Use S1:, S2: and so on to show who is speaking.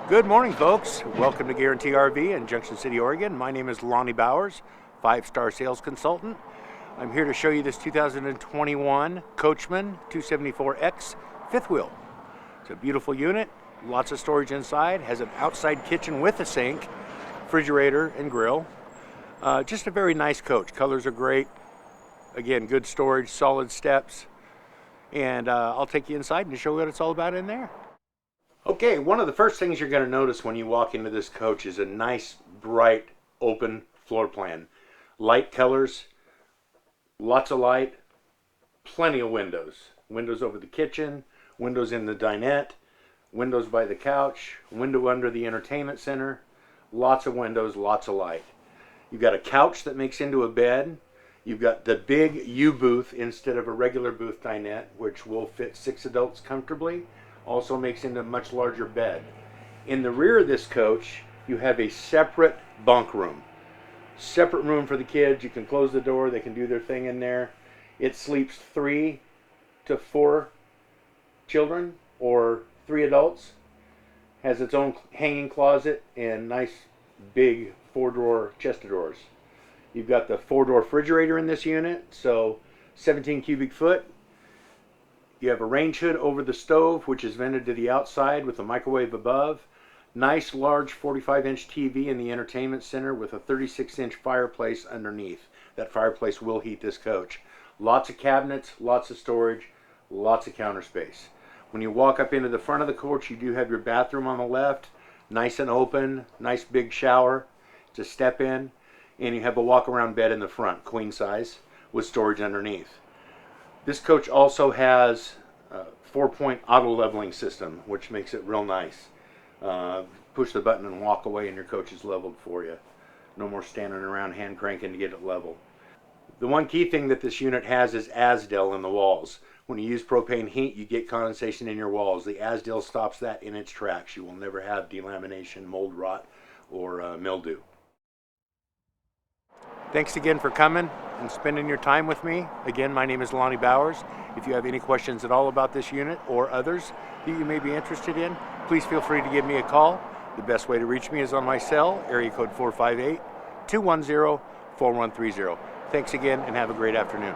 S1: Good morning, folks. Welcome to Guaranty RV in Junction City, Oregon. My name is Lonnie.Bowers, 5-star sales consultant. I'm here to show you this 2021 Coachmen 274X fifth wheel. It's a beautiful unit, lots of storage inside, has an outside kitchen with a sink, refrigerator and grill. Just a very nice coach. Colors are great. Again, good storage, solid steps. And I'll take you inside and show you what it's all about in there. Okay, one of the first things you're going to notice when you walk into this coach is a nice, bright, open floor plan. Light colors, lots of light, plenty of windows. Windows over the kitchen, windows in the dinette, windows by the couch, window under the entertainment center. Lots of windows, lots of light. You've got a couch that makes into a bed. You've got the big U booth instead of a regular booth dinette, which will fit 6 adults comfortably. Also makes into a much larger bed. In the rear of this coach, you have a separate bunk room. Separate room for the kids. You can close the door. They can do their thing in there. It sleeps 3 to 4 children or 3 adults. Has its own hanging closet and nice big 4-drawer chest of drawers. You've got the 4-door refrigerator in this unit, so 17 cubic foot. You have a range hood over the stove, which is vented to the outside with a microwave above. Nice large 45-inch TV in the entertainment center with a 36-inch fireplace underneath. That fireplace will heat this coach. Lots of cabinets, lots of storage, lots of counter space. When you walk up into the front of the coach, you do have your bathroom on the left. Nice and open, nice big shower to step in. And you have a walk-around bed in the front, queen size, with storage underneath. This coach also has a 4-point auto leveling system, which makes it real nice. Push the button and walk away and your coach is leveled for you. No more standing around hand cranking to get it level. The one key thing that this unit has is Azdel in the walls. When you use propane heat, you get condensation in your walls. The Azdel stops that in its tracks. You will never have delamination, mold rot, or mildew. Thanks again for coming and spending your time with me. Again, my name is Lonnie.Bowers. If you have any questions at all about this unit or others that you may be interested in, please feel free to give me a call. The best way to reach me is on my cell, area code 458-210-4130. Thanks again and have a great afternoon.